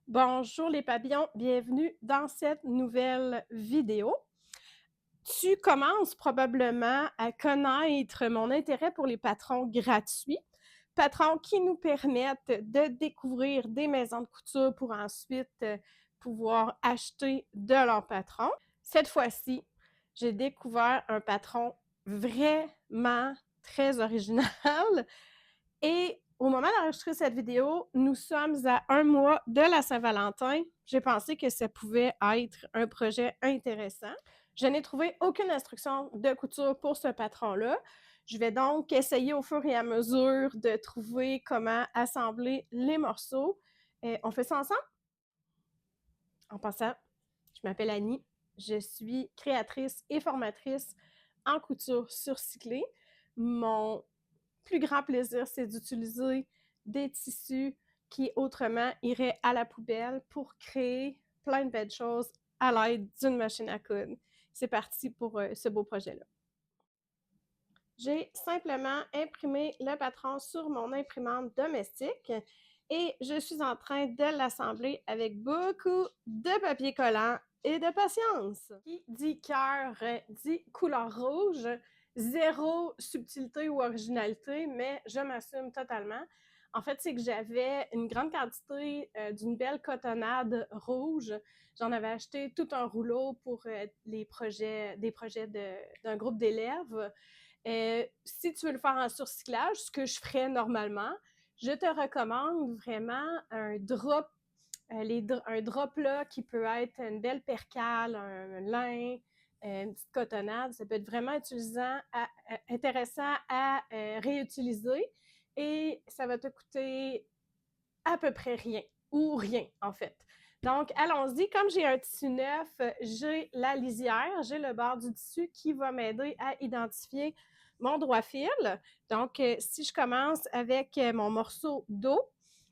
Bonjour les papillons, bienvenue dans cette nouvelle vidéo. Tu commences probablement à connaître mon intérêt pour les patrons gratuits, patrons qui nous permettent de découvrir des maisons de couture pour ensuite pouvoir acheter de leurs patrons. Cette fois-ci, j'ai découvert un patron vraiment très original et au moment d'enregistrer cette vidéo, nous sommes à un mois de la Saint-Valentin. J'ai pensé que ça pouvait être un projet intéressant. Je n'ai trouvé aucune instruction de couture pour ce patron-là. Je vais donc essayer au fur et à mesure de trouver comment assembler les morceaux. On fait ça ensemble? En passant, je m'appelle Annie. Je suis créatrice et formatrice en couture surcyclée. Mon plus grand plaisir, c'est d'utiliser des tissus qui autrement iraient à la poubelle pour créer plein de belles choses à l'aide d'une machine à coudre. C'est parti pour ce beau projet-là. J'ai simplement imprimé le patron sur mon imprimante domestique et je suis en train de l'assembler avec beaucoup de papier collant et de patience. Qui dit cœur dit couleur rouge, zéro subtilité ou originalité, mais je m'assume totalement. En fait, c'est que j'avais une grande quantité d'une belle cotonnade rouge. J'en avais acheté tout un rouleau pour des projets d'un groupe d'élèves. Si tu veux le faire en surcyclage, ce que je ferais normalement, je te recommande vraiment un drop là qui peut être une belle percale, un lin, une petite cotonnade. Ça peut être vraiment intéressant à réutiliser et ça va te coûter à peu près rien ou rien en fait. Donc, allons-y. Comme j'ai un tissu neuf, j'ai la lisière, j'ai le bord du tissu qui va m'aider à identifier mon droit fil. Donc, si je commence avec mon morceau d'eau,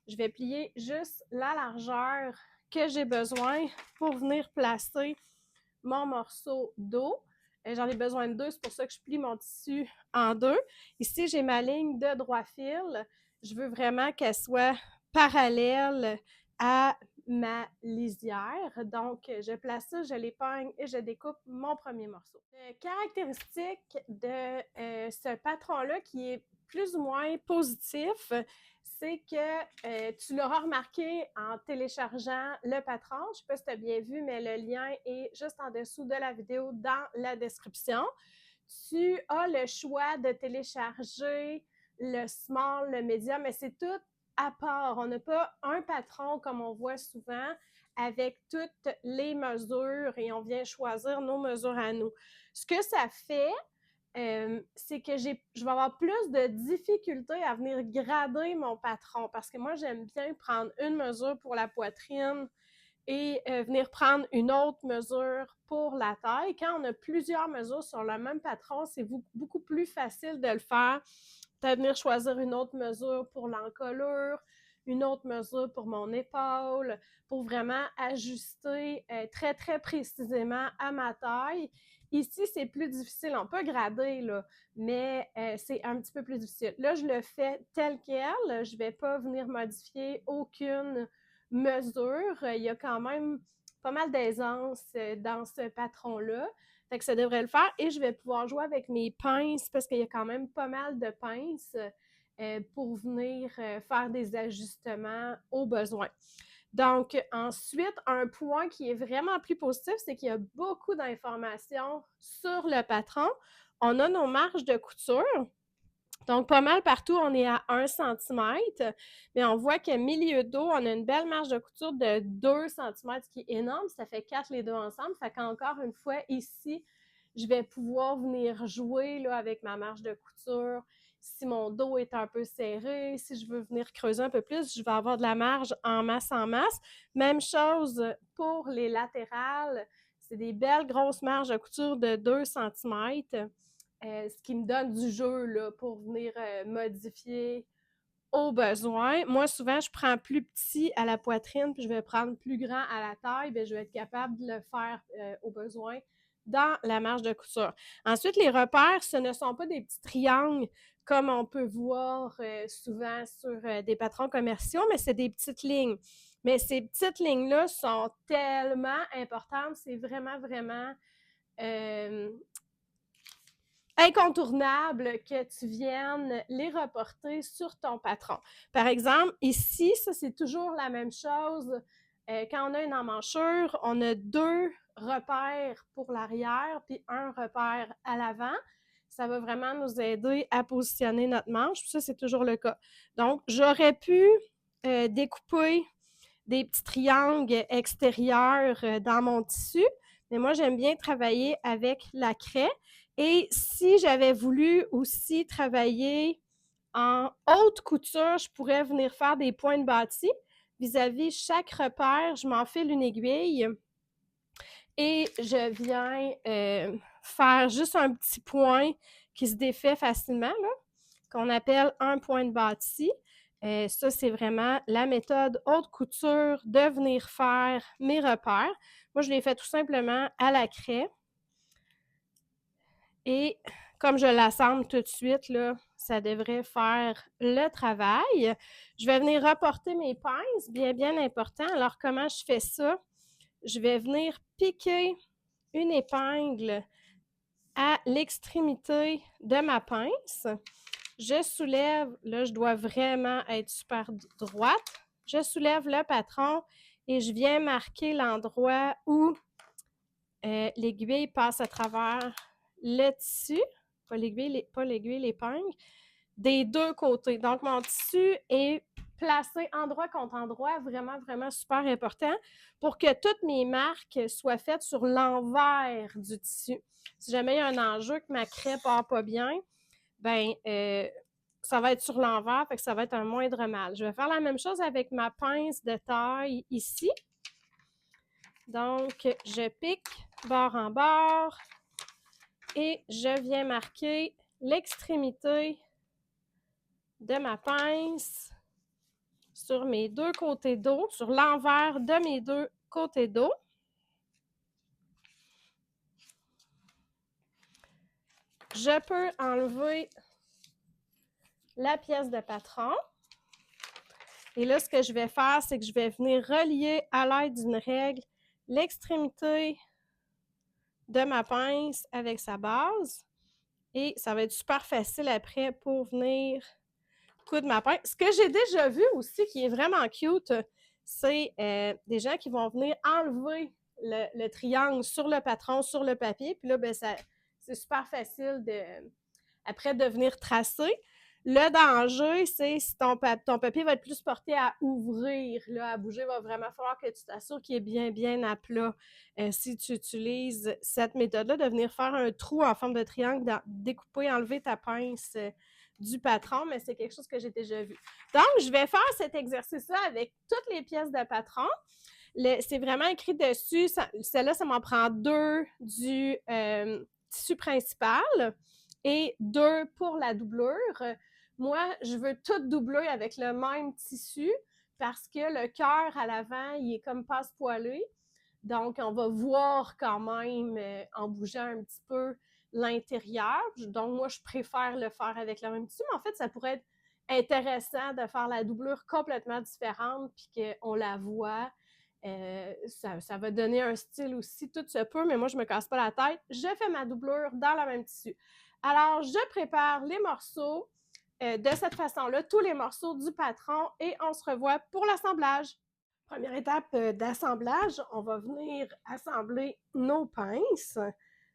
je vais plier juste la largeur que j'ai besoin pour venir placer mon morceau d'eau. J'en ai besoin de deux, c'est pour ça que je plie mon tissu en deux. Ici, j'ai ma ligne de droit fil. Je veux vraiment qu'elle soit parallèle à ma lisière. Donc, je place ça, je l'épingle et je découpe mon premier morceau. La caractéristique de ce patron-là qui est plus ou moins positif, c'est que tu l'auras remarqué en téléchargeant le patron. Je ne sais pas si tu as bien vu, mais le lien est juste en dessous de la vidéo dans la description. Tu as le choix de télécharger le small, le medium, mais c'est tout à part. On n'a pas un patron comme on voit souvent avec toutes les mesures et on vient choisir nos mesures à nous. Ce que ça fait, c'est que je vais avoir plus de difficultés à venir grader mon patron parce que moi, j'aime bien prendre une mesure pour la poitrine et venir prendre une autre mesure pour la taille. Quand on a plusieurs mesures sur le même patron, c'est beaucoup plus facile de le faire. Peut-être venir choisir une autre mesure pour l'encolure, une autre mesure pour mon épaule, pour vraiment ajuster très, très précisément à ma taille. Ici, c'est plus difficile. On peut grader, là, mais c'est un petit peu plus difficile. Là, je le fais tel quel. Je ne vais pas venir modifier aucune mesure. Il y a quand même pas mal d'aisance dans ce patron-là. Fait que ça devrait le faire. Et je vais pouvoir jouer avec mes pinces parce qu'il y a quand même pas mal de pinces pour venir faire des ajustements au besoin. Donc, ensuite, un point qui est vraiment plus positif, c'est qu'il y a beaucoup d'informations sur le patron. On a nos marges de couture. Donc, pas mal partout, on est à 1 cm, mais on voit qu'à milieu dos, on a une belle marge de couture de 2 cm, ce qui est énorme. Ça fait 4 les deux ensemble. Fait qu'encore une fois, ici, je vais pouvoir venir jouer là, avec ma marge de couture. Si mon dos est un peu serré, si je veux venir creuser un peu plus, je vais avoir de la marge en masse en masse. Même chose pour les latérales. C'est des belles grosses marges de couture de 2 cm. Ce qui me donne du jeu là, pour venir modifier au besoin. Moi, souvent, je prends plus petit à la poitrine, puis je vais prendre plus grand à la taille, bien, je vais être capable de le faire au besoin dans la marge de couture. Ensuite, les repères, ce ne sont pas des petits triangles comme on peut voir souvent sur des patrons commerciaux, mais c'est des petites lignes. Mais ces petites lignes-là sont tellement importantes, c'est vraiment, vraiment incontournable que tu viennes les reporter sur ton patron. Par exemple, ici, ça c'est toujours la même chose. Quand on a une emmanchure, on a 2 repères pour l'arrière puis un repère à l'avant. Ça va vraiment nous aider à positionner notre manche. Ça, c'est toujours le cas. Donc, j'aurais pu découper des petits triangles extérieurs dans mon tissu, mais moi, j'aime bien travailler avec la craie. Et si j'avais voulu aussi travailler en haute couture, je pourrais venir faire des points de bâti. Vis-à-vis chaque repère, je m'enfile une aiguille et je viens faire juste un petit point qui se défait facilement, là, qu'on appelle un point de bâti. Ça, c'est vraiment la méthode haute couture de venir faire mes repères. Moi, je les fais tout simplement à la craie. Et comme je l'assemble tout de suite, là, ça devrait faire le travail. Je vais venir reporter mes pinces, bien, bien important. Alors, comment je fais ça? Je vais venir piquer une épingle à l'extrémité de ma pince. Je soulève, là, je dois vraiment être super droite. Je soulève le patron et je viens marquer l'endroit où l'aiguille passe à travers le tissu, pas l'aiguille, l'épingle, des 2 côtés. Donc, mon tissu est placé endroit contre endroit, vraiment, vraiment super important pour que toutes mes marques soient faites sur l'envers du tissu. Si jamais il y a un enjeu que ma craie part pas bien, ben ça va être sur l'envers, fait que ça va être un moindre mal. Je vais faire la même chose avec ma pince de taille ici. Donc, je pique bord en bord et je viens marquer l'extrémité de ma pince sur mes 2 côtés d'eau, sur l'envers de mes 2 côtés d'eau. Je peux enlever la pièce de patron. Et là, ce que je vais faire, c'est que je vais venir relier à l'aide d'une règle l'extrémité de ma pince avec sa base. Et ça va être super facile après pour venir coudre ma pince. Ce que j'ai déjà vu aussi, qui est vraiment cute, c'est des gens qui vont venir enlever le triangle sur le patron, sur le papier. Puis là, ben, c'est super facile après de venir tracer. Le danger, c'est si ton papier va être plus porté à ouvrir, là, à bouger, il va vraiment falloir que tu t'assures qu'il est bien, bien à plat. Si tu utilises cette méthode-là, de venir faire un trou en forme de triangle, découper, enlever ta pince du patron, mais c'est quelque chose que j'ai déjà vu. Donc, je vais faire cet exercice-là avec toutes les pièces de patron. C'est vraiment écrit dessus. Celle-là, ça m'en prend 2 du tissu principal et 2 pour la doublure. Moi, je veux tout doubler avec le même tissu parce que le cœur à l'avant, il est comme passe-poilé. Donc, on va voir quand même, en bougeant un petit peu, l'intérieur. Donc, moi, je préfère le faire avec le même tissu. Mais en fait, ça pourrait être intéressant de faire la doublure complètement différente puis qu'on la voit. Ça va donner un style aussi, tout se peut, mais moi, je me casse pas la tête. Je fais ma doublure dans le même tissu. Alors, je prépare les morceaux de cette façon-là, tous les morceaux du patron, et on se revoit pour l'assemblage. Première étape d'assemblage, on va venir assembler nos pinces.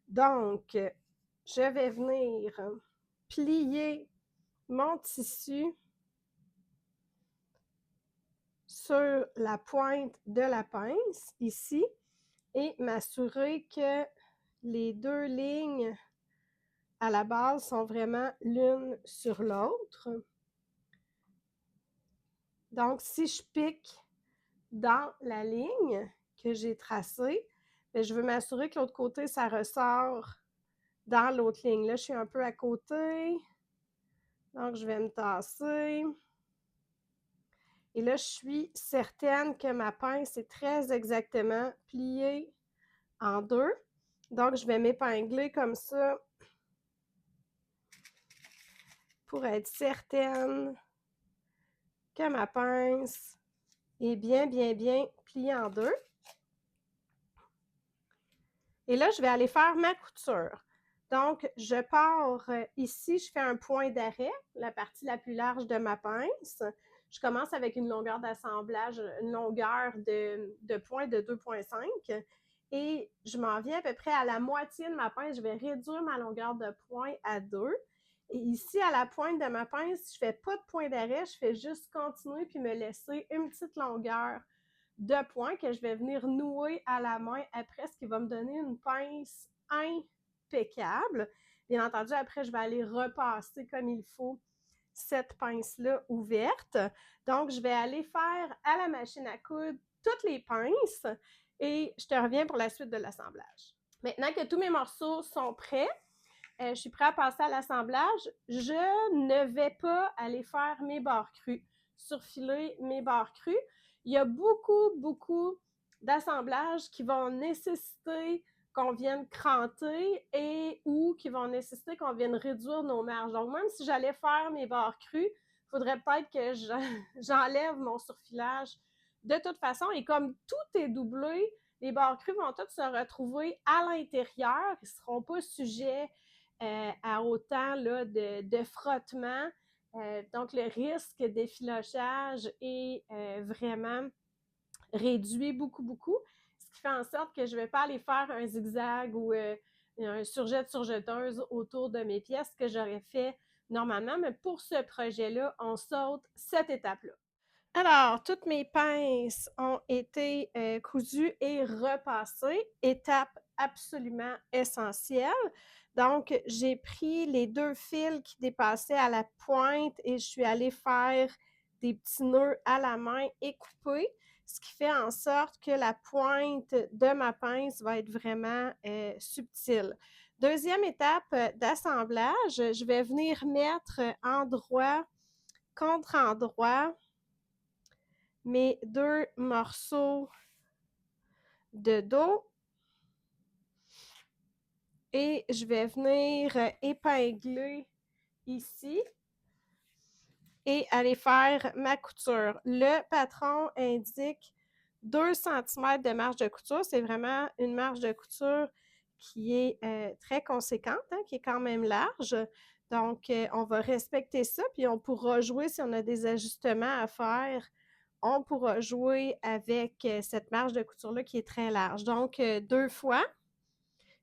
Donc, je vais venir plier mon tissu sur la pointe de la pince, ici, et m'assurer que les 2 lignes à la base sont vraiment l'une sur l'autre. Donc, si je pique dans la ligne que j'ai tracée, bien, je veux m'assurer que l'autre côté, ça ressort dans l'autre ligne. Là, je suis un peu à côté. Donc, je vais me tasser. Et là, je suis certaine que ma pince est très exactement pliée en 2. Donc, je vais m'épingler comme ça pour être certaine que ma pince et bien plié en deux. Et là, je vais aller faire ma couture. Donc, je pars ici, je fais un point d'arrêt, la partie la plus large de ma pince. Je commence avec une longueur d'assemblage, une longueur de point de 2,5 et je m'en viens à peu près à la moitié de ma pince. Je vais réduire ma longueur de point à 2. Et ici, à la pointe de ma pince, je ne fais pas de point d'arrêt, je fais juste continuer puis me laisser une petite longueur de point que je vais venir nouer à la main après, ce qui va me donner une pince impeccable. Bien entendu, après, je vais aller repasser comme il faut cette pince-là ouverte. Donc, je vais aller faire à la machine à coudre toutes les pinces et je te reviens pour la suite de l'assemblage. Maintenant que tous mes morceaux sont prêts, je suis prête à passer à l'assemblage. Je ne vais pas aller faire mes barres crues, surfiler mes barres crues. Il y a beaucoup d'assemblages qui vont nécessiter qu'on vienne cranter et ou qui vont nécessiter qu'on vienne réduire nos marges. Donc, même si j'allais faire mes barres crues, il faudrait peut-être que j'enlève mon surfilage de toute façon. Et comme tout est doublé, les barres crues vont toutes se retrouver à l'intérieur. Ils ne seront pas sujets à autant là, de frottement. Donc, le risque d'effilochage est vraiment réduit beaucoup. Ce qui fait en sorte que je ne vais pas aller faire un zigzag ou un surjeteuse autour de mes pièces que j'aurais fait normalement. Mais pour ce projet-là, on saute cette étape-là. Alors, toutes mes pinces ont été cousues et repassées, étape absolument essentielle. Donc, j'ai pris les 2 fils qui dépassaient à la pointe et je suis allée faire des petits nœuds à la main et couper, ce qui fait en sorte que la pointe de ma pince va être vraiment subtile. Deuxième étape d'assemblage, je vais venir mettre endroit contre endroit mes 2 morceaux de dos et je vais venir épingler ici et aller faire ma couture. Le patron indique 2 cm de marge de couture. C'est vraiment une marge de couture qui est très conséquente, hein, qui est quand même large. Donc, on va respecter ça, puis on pourra jouer si on a des ajustements à faire. On pourra jouer avec cette marge de couture-là qui est très large. Donc, 2 fois,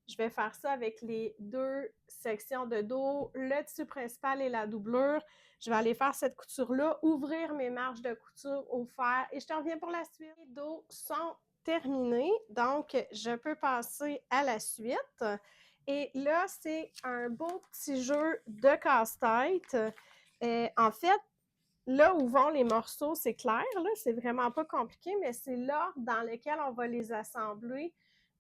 je vais faire ça avec les 2 sections de dos, le tissu principal et la doublure. Je vais aller faire cette couture-là, ouvrir mes marges de couture au fer et je te reviens pour la suite. Les dos sont terminés, donc je peux passer à la suite. Et là, c'est un beau petit jeu de casse-tête. En fait, là où vont les morceaux, c'est clair, là, c'est vraiment pas compliqué, mais c'est l'ordre dans lequel on va les assembler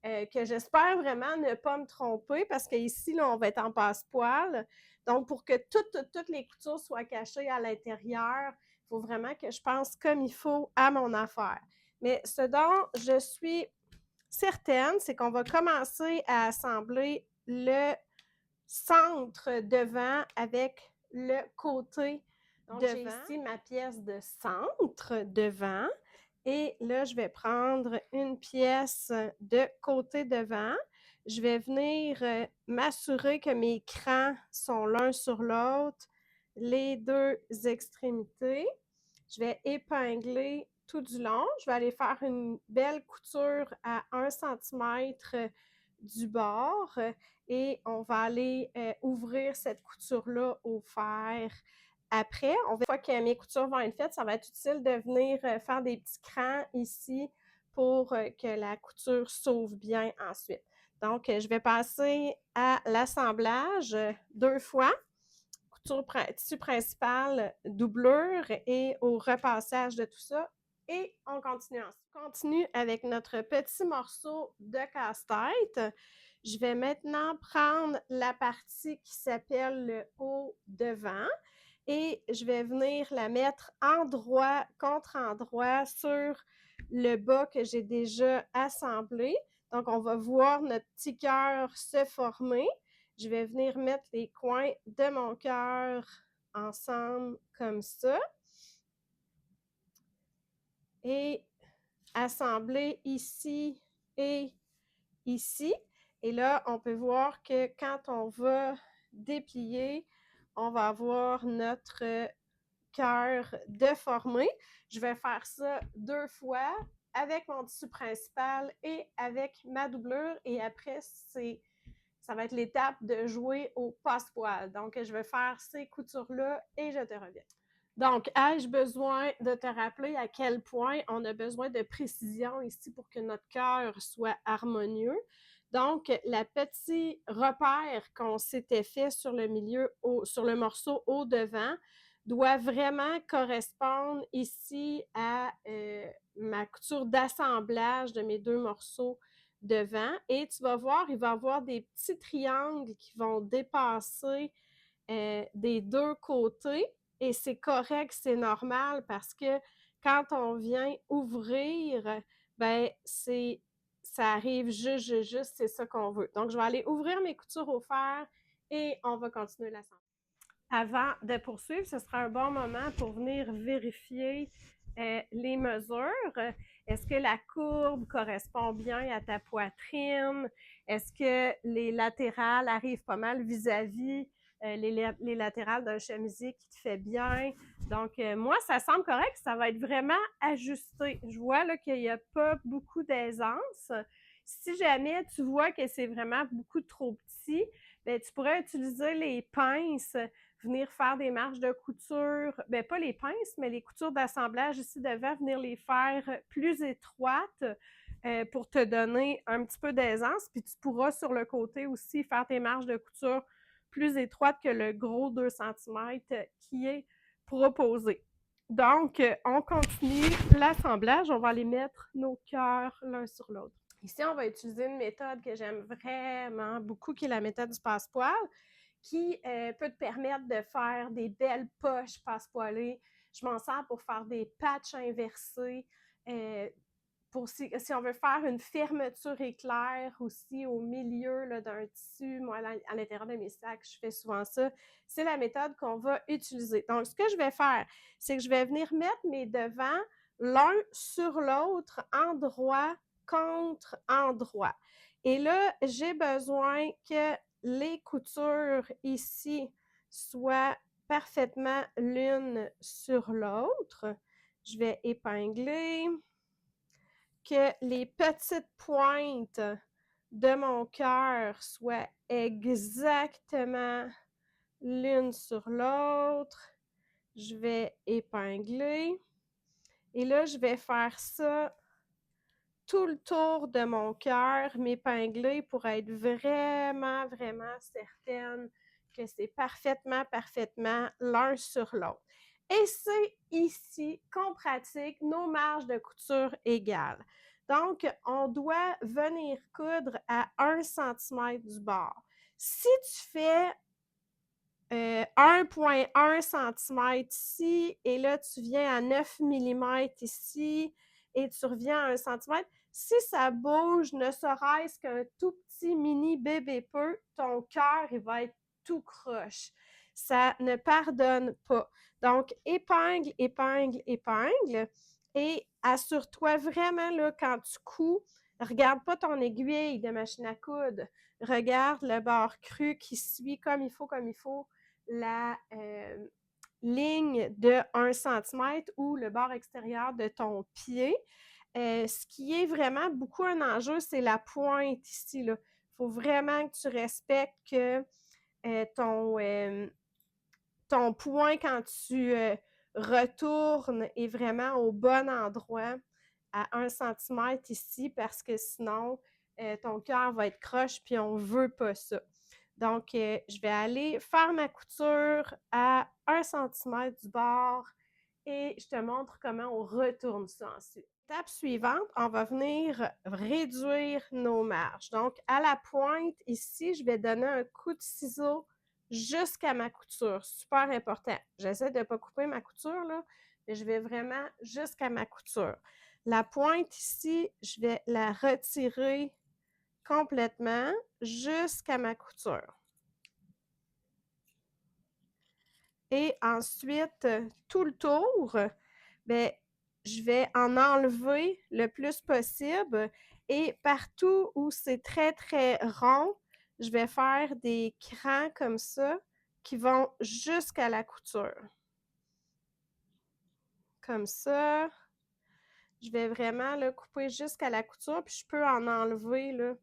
que j'espère vraiment ne pas me tromper parce qu'ici, là, on va être en passe-poil. Donc, pour que toutes les coutures soient cachées à l'intérieur, il faut vraiment que je pense comme il faut à mon affaire. Mais ce dont je suis certaine, c'est qu'on va commencer à assembler le centre devant avec le côté donc, j'ai ici ma pièce de centre devant et là, je vais prendre une pièce de côté devant. Je vais venir m'assurer que mes crans sont l'un sur l'autre, les 2 extrémités. Je vais épingler tout du long. Je vais aller faire une belle couture à 1 cm du bord et on va aller ouvrir cette couture-là au fer. Après, une fois que mes coutures vont être faites, ça va être utile de venir faire des petits crans ici pour que la couture s'ouvre bien ensuite. Donc, je vais passer à l'assemblage 2 fois, couture tissu principal, doublure et au repassage de tout ça. Et on continue ensuite. On continue avec notre petit morceau de casse-tête. Je vais maintenant prendre la partie qui s'appelle le haut devant et je vais venir la mettre endroit contre endroit sur le bas que j'ai déjà assemblé. Donc, on va voir notre petit cœur se former. Je vais venir mettre les coins de mon cœur ensemble comme ça. et assembler ici et ici. Et là, on peut voir que quand on va déplier, on va avoir notre cœur déformé. Je vais faire ça 2 fois avec mon tissu principal et avec ma doublure. Et après, ça va être l'étape de jouer au passe-poil. Donc, je vais faire ces coutures-là et je te reviens. Donc, ai-je besoin de te rappeler à quel point on a besoin de précision ici pour que notre cœur soit harmonieux? Donc, le petit repère qu'on s'était fait sur le milieu, sur le morceau au devant, doit vraiment correspondre ici à ma couture d'assemblage de mes 2 morceaux devant. Et tu vas voir, il va y avoir des petits triangles qui vont dépasser des 2 côtés. Et c'est correct, c'est normal parce que quand on vient ouvrir, ben ça arrive juste, c'est ça qu'on veut. Donc, je vais aller ouvrir mes coutures au fer et on va continuer l'assemblage. Avant de poursuivre, ce sera un bon moment pour venir vérifier les mesures. Est-ce que la courbe correspond bien à ta poitrine? Est-ce que les latérales arrivent pas mal vis-à-vis les latérales d'un chemisier qui te fait bien? Donc, moi, ça semble correct. Ça va être vraiment ajusté. Je vois qu'il n'y a pas beaucoup d'aisance. Si jamais tu vois que c'est vraiment beaucoup trop petit, bien, tu pourrais utiliser les pinces, venir faire des marges de couture, bien pas les pinces, mais les coutures d'assemblage ici devant, venir les faire plus étroites pour te donner un petit peu d'aisance. Puis tu pourras sur le côté aussi faire tes marges de couture plus étroites que le gros 2 cm qui est proposé. Donc, on continue l'assemblage. On va aller mettre nos cœurs l'un sur l'autre. Ici, on va utiliser une méthode que j'aime vraiment beaucoup, qui est la méthode du passe-poil, qui peut te permettre de faire des belles poches passe-poilées. Je m'en sers pour faire des patchs inversés, pour si on veut faire une fermeture éclair aussi au milieu d'un tissu. Moi, à l'intérieur de mes sacs, je fais souvent ça. C'est la méthode qu'on va utiliser. Donc, ce que je vais faire, c'est que je vais venir mettre mes devants l'un sur l'autre, endroit contre endroit. Et là, j'ai besoin que les coutures ici soient parfaitement l'une sur l'autre. Je vais épingler, que les petites pointes de mon cœur soient exactement l'une sur l'autre. Je vais épingler. Et là, je vais faire ça tout le tour de mon cœur, m'épingler pour être vraiment, vraiment certaine que c'est parfaitement l'un sur l'autre. Et c'est ici qu'on pratique nos marges de couture égales. Donc, on doit venir coudre à 1 cm du bord. Si tu fais 1,1 cm ici, et là, tu viens à 9 mm ici, et tu reviens à 1 cm, si ça bouge, ne serait-ce qu'un tout petit mini bébé peu, ton cœur, il va être tout croche. Ça ne pardonne pas. Donc, épingle, épingle, épingle, et assure-toi vraiment, là, quand tu couds, regarde pas ton aiguille de machine à coudre. Regarde le bord cru qui suit comme il faut, la ligne de 1 cm ou le bord extérieur de ton pied. Ce qui est vraiment beaucoup un enjeu, c'est la pointe ici. Il faut vraiment que tu respectes que ton point, quand tu retournes, est vraiment au bon endroit, à 1 cm ici, parce que sinon, ton cœur va être croche, puis on ne veut pas ça. Donc, je vais aller faire ma couture à 1 cm du bord et je te montre comment on retourne ça ensuite. Étape suivante, on va venir réduire nos marges. Donc, à la pointe, ici, je vais donner un coup de ciseau jusqu'à ma couture. Super important. J'essaie de ne pas couper ma couture, là, mais je vais vraiment jusqu'à ma couture. La pointe ici, je vais la retirer complètement jusqu'à ma couture. Et ensuite, tout le tour, bien, je vais en enlever le plus possible et partout où c'est très, très rond, je vais faire des crans comme ça qui vont jusqu'à la couture. Comme ça. Je vais vraiment là, couper jusqu'à la couture, puis je peux en enlever là,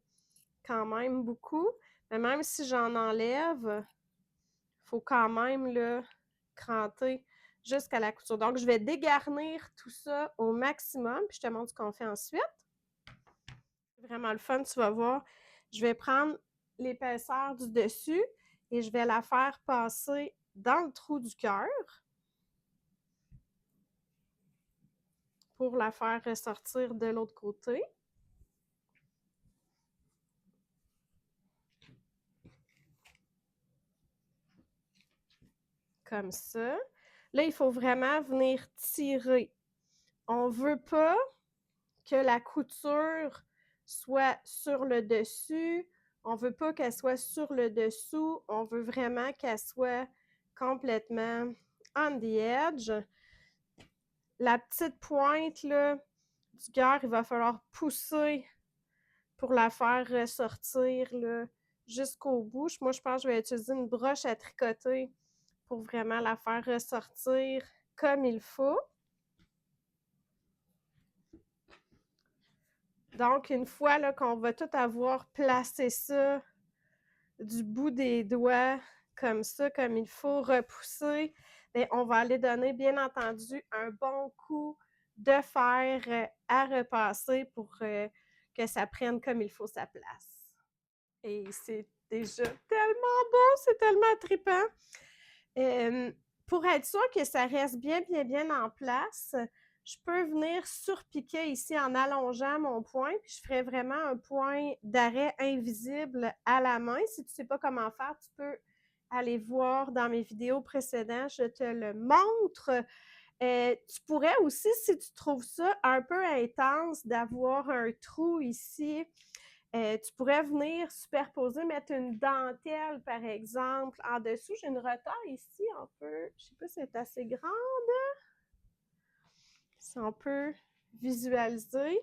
quand même beaucoup. Mais même si j'en enlève, il faut quand même là, cranter jusqu'à la couture. Donc, je vais dégarnir tout ça au maximum, puis je te montre ce qu'on fait ensuite. C'est vraiment le fun, tu vas voir. Je vais prendre l'épaisseur du dessus et je vais la faire passer dans le trou du cœur pour la faire ressortir de l'autre côté. Comme ça. Là, il faut vraiment venir tirer. On ne veut pas que la couture soit sur le dessus. On ne veut pas qu'elle soit sur le dessous. On veut vraiment qu'elle soit complètement on the edge. La petite pointe là, du cœur, il va falloir pousser pour la faire ressortir là, jusqu'au bout. Moi, je pense que je vais utiliser une broche à tricoter pour vraiment la faire ressortir comme il faut. Donc, une fois là, qu'on va tout avoir placé ça du bout des doigts, comme ça, comme il faut, repousser, bien, on va aller donner, bien entendu, un bon coup de fer à repasser pour que ça prenne comme il faut sa place. Et c'est déjà tellement beau, c'est tellement trippant. Pour être sûr que ça reste bien en place, je peux venir surpiquer ici en allongeant mon point, puis je ferai vraiment un point d'arrêt invisible à la main. Si tu ne sais pas comment faire, tu peux aller voir dans mes vidéos précédentes, je te le montre. Tu pourrais aussi, si tu trouves ça un peu intense, d'avoir un trou ici, tu pourrais venir superposer, mettre une dentelle, par exemple, en dessous. J'ai une retaille ici, on peut, je ne sais pas si c'est assez grande, si on peut visualiser.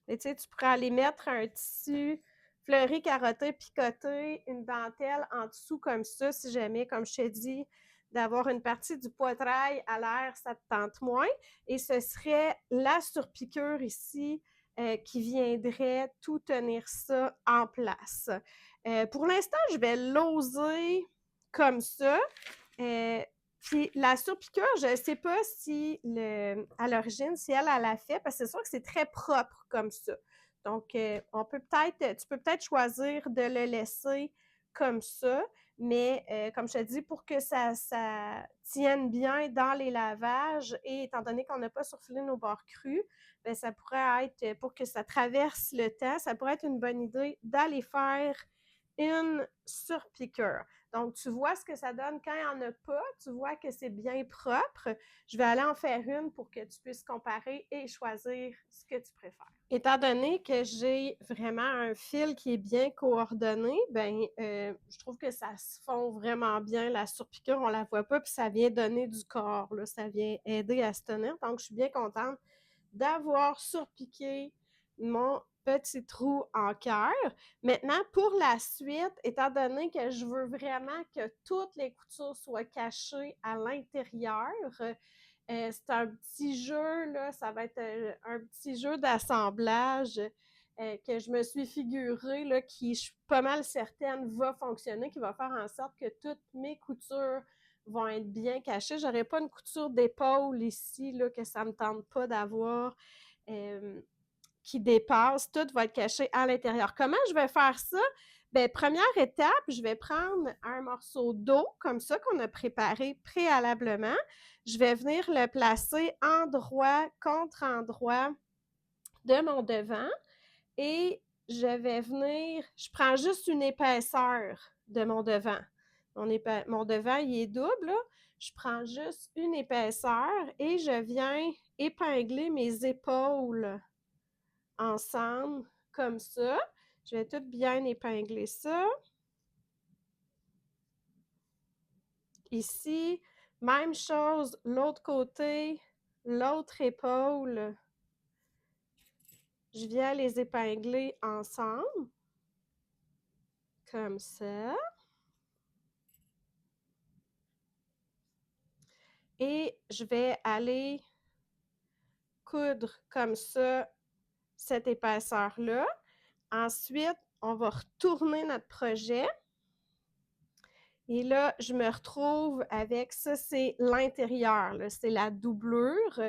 Et tu sais, tu pourrais aller mettre un tissu fleuri, carotté, picoté, une dentelle en dessous comme ça, si jamais, comme je t'ai dit, d'avoir une partie du poitrail à l'air, ça te tente moins. Et ce serait la surpiqûre ici qui viendrait tout tenir ça en place. Pour l'instant, je vais l'oser comme ça. Puis la surpiqûre, je ne sais pas si à l'origine, si elle l'a fait, parce que c'est sûr que c'est très propre comme ça. Donc, tu peux peut-être choisir de le laisser comme ça, mais comme je te dis, pour que ça tienne bien dans les lavages, et étant donné qu'on n'a pas surfilé nos bords crus, bien, ça pourrait être, pour que ça traverse le temps, ça pourrait être une bonne idée d'aller faire une surpiqûre. Donc, tu vois ce que ça donne quand il n'y en a pas, tu vois que c'est bien propre. Je vais aller en faire une pour que tu puisses comparer et choisir ce que tu préfères. Étant donné que j'ai vraiment un fil qui est bien coordonné, ben, je trouve que ça se fond vraiment bien, la surpiqûre, on la voit pas, puis ça vient donner du corps, là, ça vient aider à se tenir. Donc, je suis bien contente d'avoir surpiqué mon petit trou en cœur. Maintenant, pour la suite, étant donné que je veux vraiment que toutes les coutures soient cachées à l'intérieur, c'est un petit jeu, là, ça va être un petit jeu d'assemblage que je me suis figuré, là, qui, je suis pas mal certaine, va fonctionner, qui va faire en sorte que toutes mes coutures vont être bien cachées. J'aurai pas une couture d'épaule ici, là, que ça me tente pas d'avoir. Qui dépasse, tout va être caché à l'intérieur. Comment je vais faire ça? Bien, première étape, je vais prendre un morceau d'eau, comme ça, qu'on a préparé préalablement. Je vais venir le placer endroit contre endroit de mon devant et je vais venir, je prends juste une épaisseur de mon devant. Mon devant, il est double, là. Je prends juste une épaisseur et je viens épingler mes épaules ensemble, comme ça. Je vais tout bien épingler ça. Ici, Même chose, l'autre côté, l'autre épaule. Je viens les épingler ensemble, comme ça. Et je vais aller coudre comme ça cette épaisseur-là. Ensuite, on va retourner notre projet. Et là, je me retrouve avec ça, c'est l'intérieur, c'est la doublure.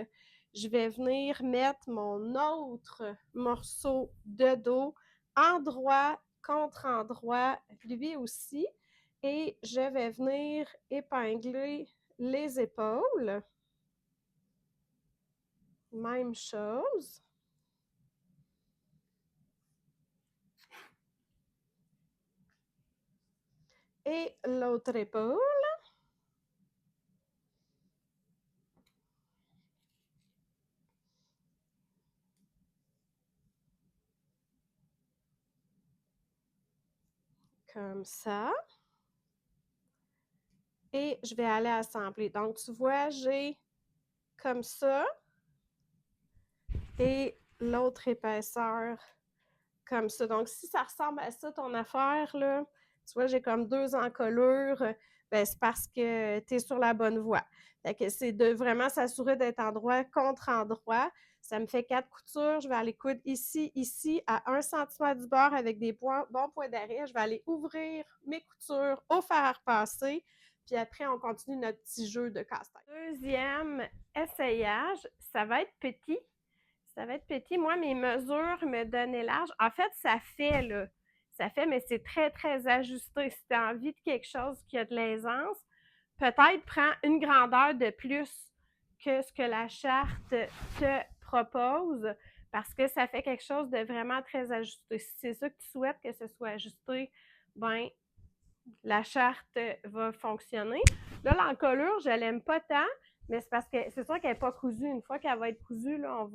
Je vais venir mettre mon autre morceau de dos, endroit contre endroit, lui aussi. Et je vais venir épingler les épaules. Même chose. Et l'autre épaule. Comme ça. Et je vais aller assembler. Donc, tu vois, j'ai comme ça et l'autre épaisseur comme ça. Donc, si ça ressemble à ça, ton affaire, là, tu vois, j'ai comme 2 encolures, ben, c'est parce que tu es sur la bonne voie. Fait que c'est de vraiment s'assurer d'être endroit contre endroit. Ça me fait 4 coutures. Je vais aller coudre ici, ici, à 1 cm du bord avec des bons points d'arrêt. Je vais aller ouvrir mes coutures au fer à repasser. Puis après, on continue notre petit jeu de casse-tête. Deuxième essayage, ça va être petit. Ça va être petit. Moi, mes mesures me donnaient large. En fait, ça fait, là. Ça fait, mais c'est très, très ajusté. Si tu as envie de quelque chose qui a de l'aisance, peut-être prends une grandeur de plus que ce que la charte te propose parce que ça fait quelque chose de vraiment très ajusté. Si c'est ça que tu souhaites que ce soit ajusté, ben la charte va fonctionner. Là, l'encolure, je l'aime pas tant, mais c'est parce que c'est sûr qu'elle n'est pas cousue. Une fois qu'elle va être cousue, là,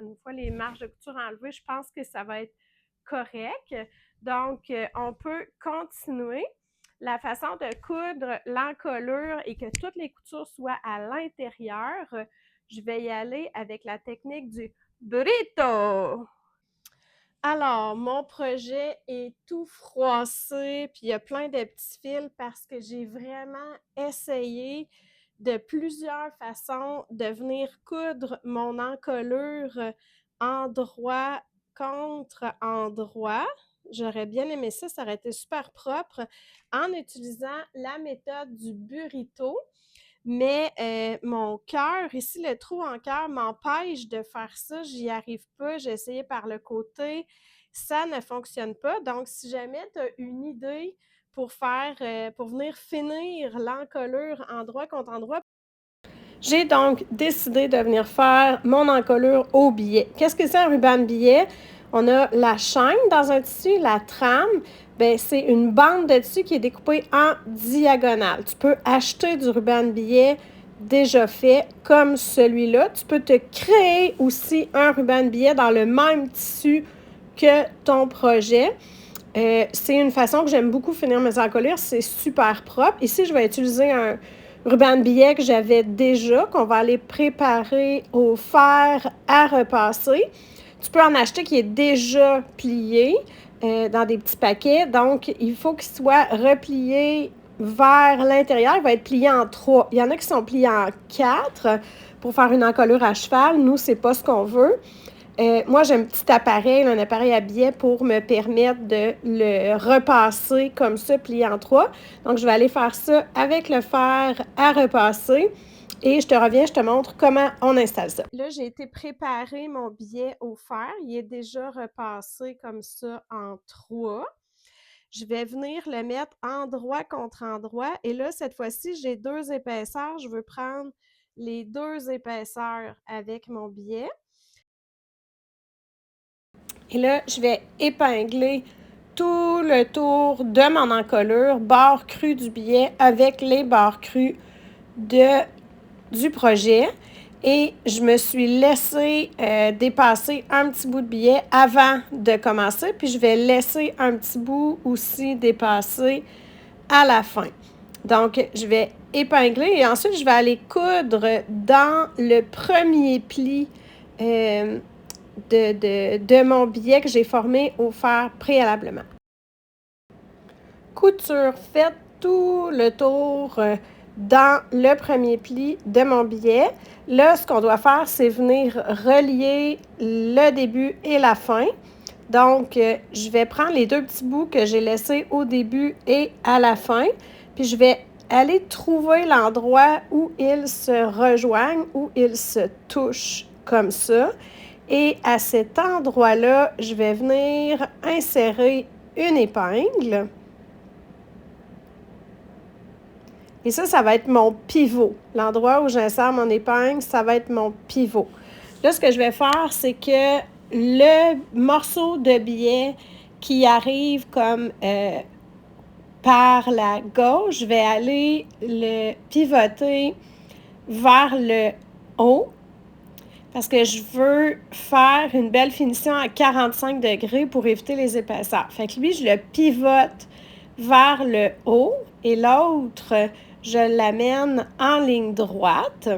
une fois les marges de couture enlevées, je pense que ça va être correct. Donc, on peut continuer. La façon de coudre l'encolure et que toutes les coutures soient à l'intérieur, je vais y aller avec la technique du burrito. Alors, mon projet est tout froissé, puis il y a plein de petits fils parce que j'ai vraiment essayé de plusieurs façons de venir coudre mon encolure endroit contre endroit. J'aurais bien aimé ça, ça aurait été super propre en utilisant la méthode du burrito. Mais mon cœur, ici, le trou en cœur m'empêche de faire ça. J'y arrive pas. J'ai essayé par le côté. Ça ne fonctionne pas. Donc, si jamais tu as une idée pour pour venir finir l'encolure endroit contre endroit, j'ai donc décidé de venir faire mon encolure au billet. Qu'est-ce que c'est un ruban de billet? On a la chaîne dans un tissu, la trame, ben, c'est une bande de tissu qui est découpée en diagonale. Tu peux acheter du ruban de billet déjà fait comme celui-là. Tu peux te créer aussi un ruban de billet dans le même tissu que ton projet. C'est une façon que j'aime beaucoup finir mes encolures. C'est super propre. Ici, je vais utiliser un ruban de billet que j'avais déjà, qu'on va aller préparer au fer à repasser. Tu peux en acheter qui est déjà plié dans des petits paquets. Donc, il faut qu'il soit replié vers l'intérieur. Il va être plié en 3. Il y en a qui sont pliés en 4 pour faire une encolure à cheval. Nous, c'est pas ce qu'on veut. Moi, j'ai un petit appareil, un appareil à billets pour me permettre de le repasser comme ça, plié en 3. Donc, je vais aller faire ça avec le fer à repasser. Et je te reviens, je te montre comment on installe ça. Là, j'ai été préparer mon billet au fer. Il est déjà repassé comme ça en 3. Je vais venir le mettre endroit contre endroit. Et là, cette fois-ci, j'ai 2 épaisseurs. Je veux prendre les 2 épaisseurs avec mon billet. Et là, je vais épingler tout le tour de mon encolure, bord cru du billet avec les bords crus du projet. Et je me suis laissé dépasser un petit bout de billet avant de commencer. Puis je vais laisser un petit bout aussi dépasser à la fin. Donc, je vais épingler et ensuite, je vais aller coudre dans le premier pli de mon billet que j'ai formé au fer préalablement. Couture faite, tout le tour dans le premier pli de mon billet. Là, ce qu'on doit faire, c'est venir relier le début et la fin. Donc, je vais prendre les deux petits bouts que j'ai laissés au début et à la fin, puis je vais aller trouver l'endroit où ils se rejoignent, où ils se touchent comme ça. Et à cet endroit-là, je vais venir insérer une épingle. Et ça va être mon pivot. L'endroit où j'insère mon épingle, ça va être mon pivot. Là, ce que je vais faire, c'est que le morceau de billet qui arrive comme par la gauche, je vais aller le pivoter vers le haut parce que je veux faire une belle finition à 45 degrés pour éviter les épaisseurs. Fait que lui, je le pivote vers le haut et l'autre, je l'amène en ligne droite.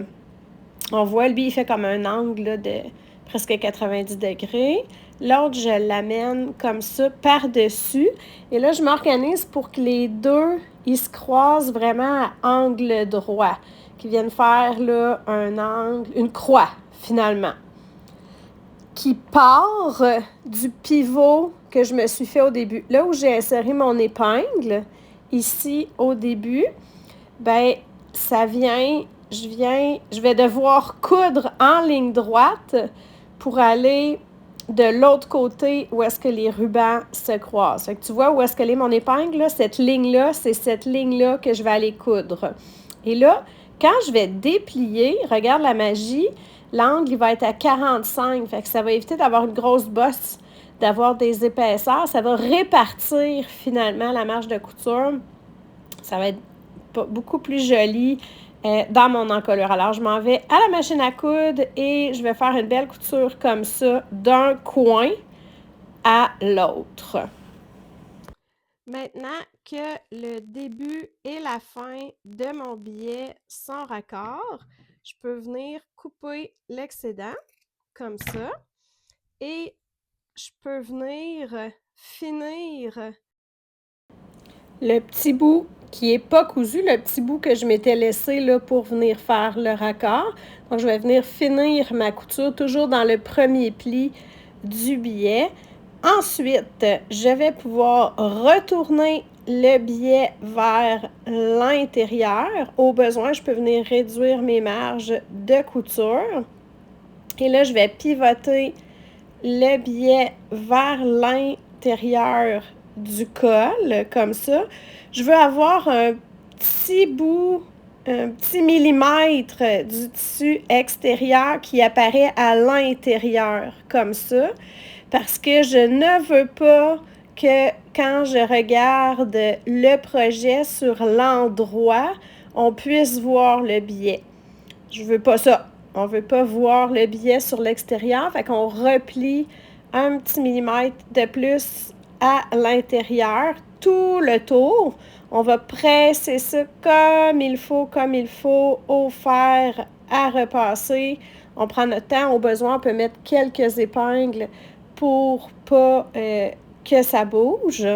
On voit, lui, il fait comme un angle là, de presque 90 degrés. L'autre, je l'amène comme ça par-dessus. Et là, je m'organise pour que les deux, ils se croisent vraiment à angle droit, qu'ils viennent faire là, un angle, une croix, finalement, qui part du pivot que je me suis fait au début. Là où j'ai inséré mon épingle, ici au début, ben ça vient, je vais devoir coudre en ligne droite pour aller de l'autre côté où est-ce que les rubans se croisent. Fait que tu vois où est-ce qu'elle est mon épingle, là? Cette ligne-là, c'est cette ligne-là que je vais aller coudre. Et là, quand je vais déplier, regarde la magie, l'angle, il va être à 45. Fait que ça va éviter d'avoir une grosse bosse, d'avoir des épaisseurs. Ça va répartir finalement la marge de couture. Ça va être beaucoup plus joli dans mon encolure. Alors, je m'en vais à la machine à coudre et je vais faire une belle couture comme ça d'un coin à l'autre. Maintenant que le début et la fin de mon billet sont raccords, je peux venir couper l'excédent comme ça et je peux venir finir le petit bout qui n'est pas cousu, le petit bout que je m'étais laissé là, pour venir faire le raccord. Donc, je vais venir finir ma couture toujours dans le premier pli du billet. Ensuite, je vais pouvoir retourner le billet vers l'intérieur. Au besoin, je peux venir réduire mes marges de couture. Et là, je vais pivoter le billet vers l'intérieur du col, comme ça. Je veux avoir un petit bout, un petit millimètre du tissu extérieur qui apparaît à l'intérieur, comme ça, parce que je ne veux pas que quand je regarde le projet sur l'endroit, on puisse voir le billet. Je veux pas ça. On veut pas voir le billet sur l'extérieur, fait qu'on replie un petit millimètre de plus à l'intérieur, tout le tour. On va presser ça comme il faut au fer à repasser. On prend notre temps. Au besoin, on peut mettre quelques épingles pour pas que ça bouge.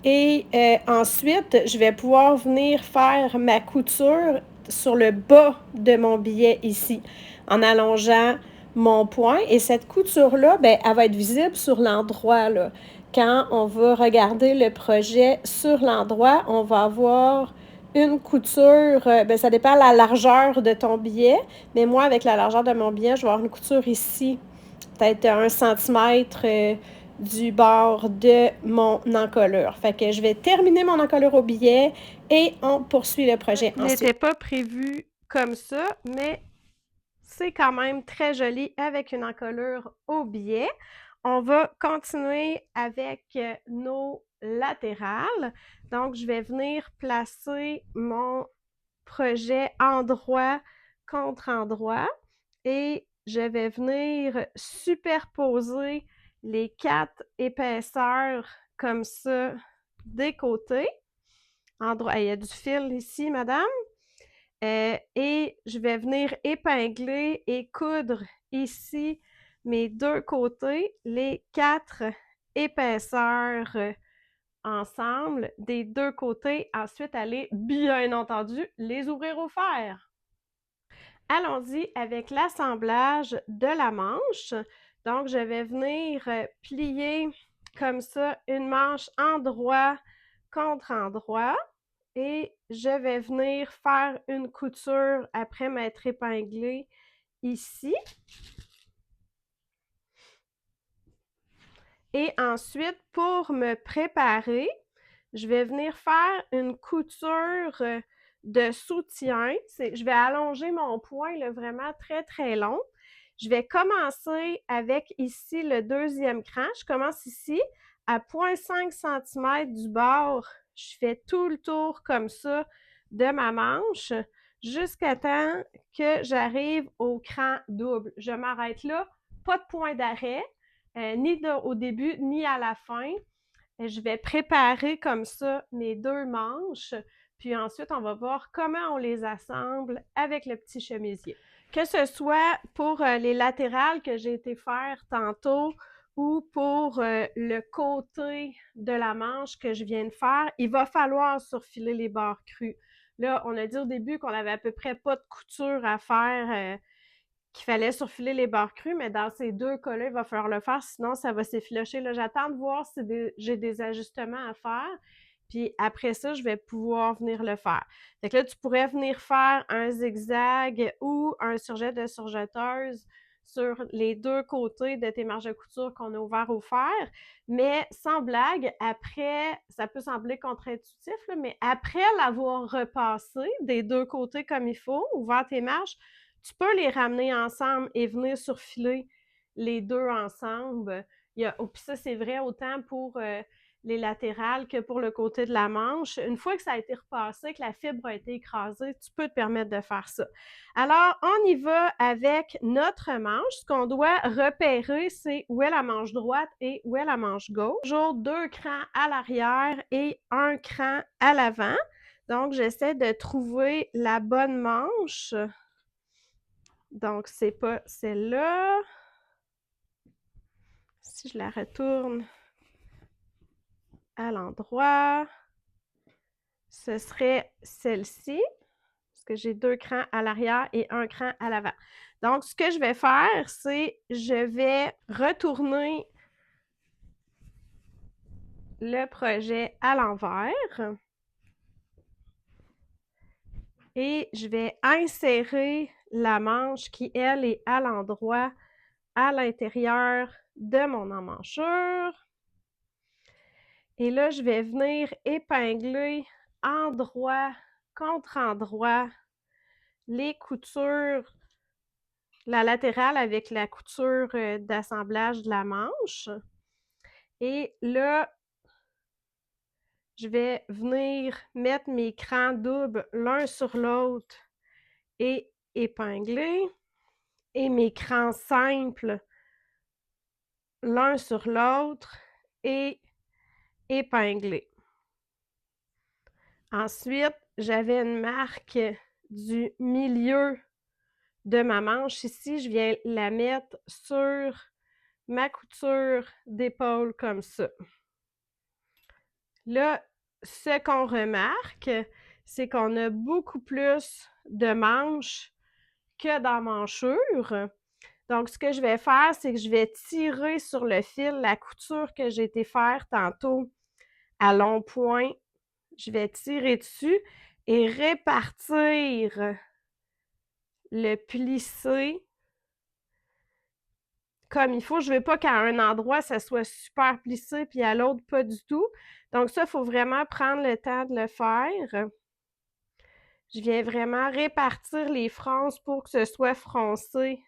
Et ensuite, je vais pouvoir venir faire ma couture sur le bas de mon billet ici, en allongeant mon point. Et cette couture-là, ben, elle va être visible sur l'endroit, là. Quand on va regarder le projet sur l'endroit, on va avoir une couture, ben, ça dépend de la largeur de ton billet, mais moi, avec la largeur de mon billet, je vais avoir une couture ici, peut-être 1 centimètre du bord de mon encolure. Fait que je vais terminer mon encolure au billet et on poursuit le projet ensuite. N'était pas prévu comme ça, mais c'est quand même très joli avec une encolure au billet. On va continuer avec nos latérales. Donc, je vais venir placer mon projet endroit contre endroit et je vais venir superposer les 4 épaisseurs comme ça des côtés. endroit. Il y a du fil ici, madame. Et je vais venir épingler et coudre ici mes deux côtés, les 4 épaisseurs ensemble des deux côtés. Ensuite, aller, bien entendu, les ouvrir au fer. Allons-y avec l'assemblage de la manche. Donc, je vais venir plier comme ça une manche endroit contre endroit et je vais venir faire une couture après m'être épinglée ici. Et ensuite, pour me préparer, je vais venir faire une couture de soutien. Je vais allonger mon point là, vraiment très, très long. Je vais commencer avec ici le deuxième cran. Je commence ici à 0,5 cm du bord. Je fais tout le tour comme ça de ma manche jusqu'à temps que j'arrive au cran double. Je m'arrête là, pas de point d'arrêt, ni au début ni à la fin. Je vais préparer comme ça mes deux manches, puis ensuite on va voir comment on les assemble avec le petit chemisier. Que ce soit pour les latérales que j'ai été faire tantôt ou pour le côté de la manche que je viens de faire, il va falloir surfiler les bords crus. Là, on a dit au début qu'on avait à peu près pas de couture à faire, qu'il fallait surfiler les bords crus, mais dans ces deux cas-là, il va falloir le faire, sinon ça va s'effilocher. Là, j'attends de voir si j'ai des ajustements à faire, puis après ça, je vais pouvoir venir le faire. Fait que là, tu pourrais venir faire un zigzag ou un surjet de surjeteuse sur les deux côtés de tes marges de couture qu'on a ouvert au fer, mais sans blague, après, ça peut sembler contre-intuitif, là, mais après l'avoir repassé des deux côtés comme il faut, ouvert tes marges, tu peux les ramener ensemble et venir surfiler les deux ensemble. Puis ça, c'est vrai autant pour les latérales que pour le côté de la manche. Une fois que ça a été repassé, que la fibre a été écrasée, tu peux te permettre de faire ça. Alors, on y va avec notre manche. Ce qu'on doit repérer, c'est où est la manche droite et où est la manche gauche. Toujours 2 crans à l'arrière et 1 cran à l'avant. Donc, j'essaie de trouver la bonne manche. Donc, c'est pas celle-là. Si je la retourne à l'endroit, ce serait celle-ci, parce que j'ai 2 crans à l'arrière et 1 cran à l'avant. Donc, ce que je vais faire, c'est je vais retourner le projet à l'envers et je vais insérer la manche qui, elle, est à l'endroit à l'intérieur de mon emmanchure. Et là, je vais venir épingler endroit contre endroit les coutures, la latérale avec la couture d'assemblage de la manche. Et là, je vais venir mettre mes crans doubles l'un sur l'autre et épingler. Et mes crans simples l'un sur l'autre et épingler. Ensuite, j'avais une marque du milieu de ma manche. Ici, je viens la mettre sur ma couture d'épaule comme ça. Là, ce qu'on remarque, c'est qu'on a beaucoup plus de manches que d'emmanchure. Donc, ce que je vais faire, c'est que je vais tirer sur le fil la couture que j'ai été faire tantôt à long point. Je vais tirer dessus et répartir le plissé comme il faut. Je ne veux pas qu'à un endroit, ça soit super plissé, puis à l'autre, pas du tout. Donc ça, il faut vraiment prendre le temps de le faire. Je viens vraiment répartir les fronces pour que ce soit froncé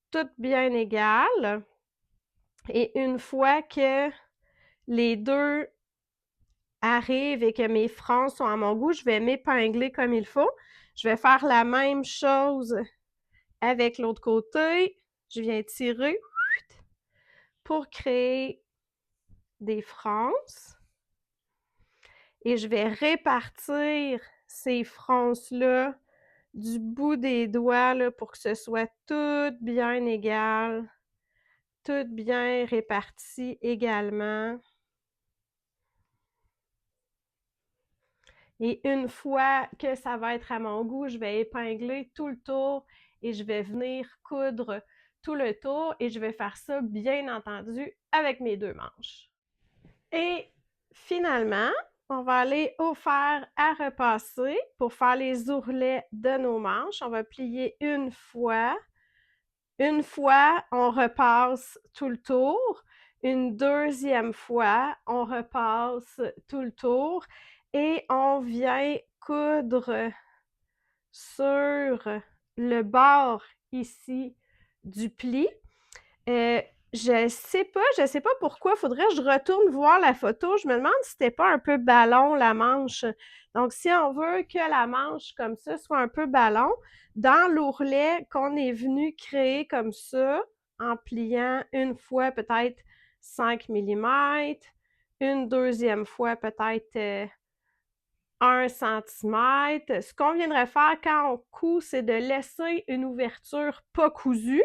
tout bien égal. Et une fois que les deux arrivent et que mes fronces sont à mon goût, je vais m'épingler comme il faut. Je vais faire la même chose avec l'autre côté. Je viens tirer pour créer des fronces. et je vais répartir ces fronces-là du bout des doigts là, pour que ce soit tout bien égal, tout bien réparti également. Et une fois que ça va être à mon goût, je vais épingler tout le tour et je vais venir coudre tout le tour et je vais faire ça, bien entendu, avec mes 2 manches. Et finalement, on va aller au fer à repasser pour faire les ourlets de nos manches. On va plier une fois. Une fois, on repasse tout le tour. Une deuxième fois, on repasse tout le tour et on vient coudre sur le bord ici du pli. Je sais pas pourquoi, faudrait que je retourne voir la photo. Je me demande si c'était pas un peu ballon la manche. Donc, si on veut que la manche comme ça soit un peu ballon, dans l'ourlet qu'on est venu créer comme ça, en pliant une fois peut-être 5 mm, une deuxième fois peut-être 1 cm. Ce qu'on viendrait faire quand on coud, c'est de laisser une ouverture pas cousue,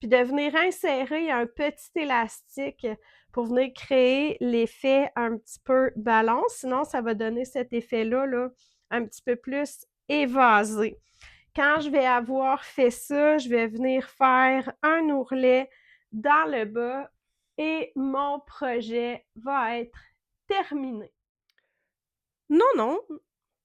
puis de venir insérer un petit élastique pour venir créer l'effet un petit peu ballon. Sinon, ça va donner cet effet-là, là, un petit peu plus évasé. Quand je vais avoir fait ça, je vais venir faire un ourlet dans le bas et mon projet va être terminé. Non,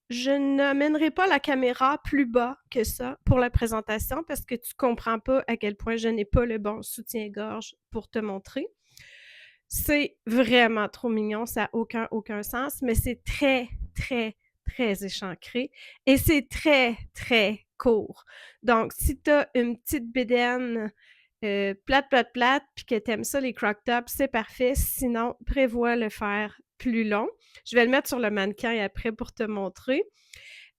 je n'amènerai pas la caméra plus bas que ça pour la présentation parce que tu comprends pas à quel point je n'ai pas le bon soutien-gorge pour te montrer. C'est vraiment trop mignon, ça n'a aucun sens, mais c'est très, très, très échancré et c'est très, très court. Donc, si tu as une petite bédaine plate, puis que tu aimes ça, les crop tops, c'est parfait. Sinon, prévois le faire plus long. Je vais le mettre sur le mannequin après pour te montrer.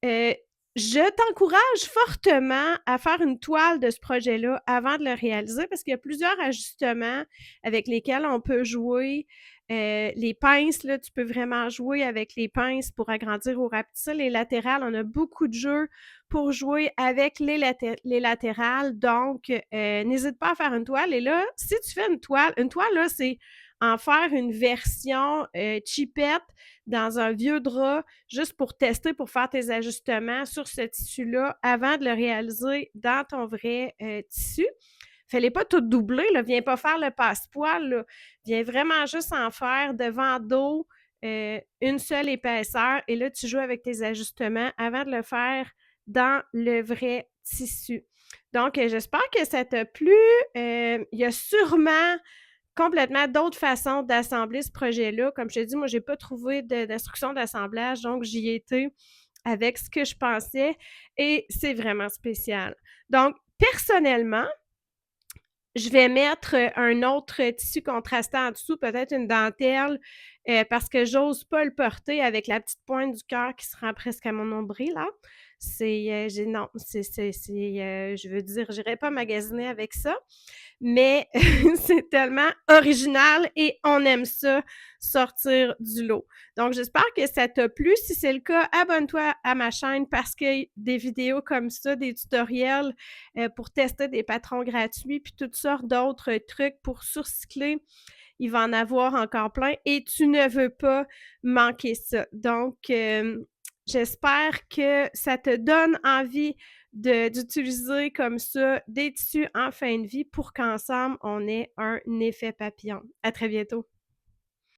Je t'encourage fortement à faire une toile de ce projet-là avant de le réaliser parce qu'il y a plusieurs ajustements avec lesquels on peut jouer. Les pinces, là, tu peux vraiment jouer avec les pinces pour agrandir ou rapetisser. Les latérales, on a beaucoup de jeux pour jouer avec les latérales. Donc, n'hésite pas à faire une toile. Et là, si tu fais une toile, là, c'est en faire une version cheapette dans un vieux drap juste pour tester, pour faire tes ajustements sur ce tissu-là avant de le réaliser dans ton vrai tissu. Fais-les pas tout doubler, là. Viens pas faire le passe-poil, là. Viens vraiment juste en faire devant dos une seule épaisseur et là, tu joues avec tes ajustements avant de le faire dans le vrai tissu. Donc, j'espère que ça t'a plu. Il y a sûrement complètement d'autres façons d'assembler ce projet-là. Comme je te dis, moi, j'ai pas trouvé d'instruction d'assemblage, donc j'y ai été avec ce que je pensais et c'est vraiment spécial. Donc, personnellement, je vais mettre un autre tissu contrastant en dessous, peut-être une dentelle, parce que j'ose pas le porter avec la petite pointe du cœur qui se rend presque à mon nombril, là. Je veux dire, j'irai pas magasiner avec ça, mais c'est tellement original et on aime ça sortir du lot. Donc, j'espère que ça t'a plu. Si c'est le cas, abonne-toi à ma chaîne parce que des vidéos comme ça, des tutoriels pour tester des patrons gratuits, puis toutes sortes d'autres trucs pour surcycler, il va en avoir encore plein et tu ne veux pas manquer ça. Donc, j'espère que ça te donne envie d'utiliser comme ça des tissus en fin de vie pour qu'ensemble, on ait un effet papillon. À très bientôt.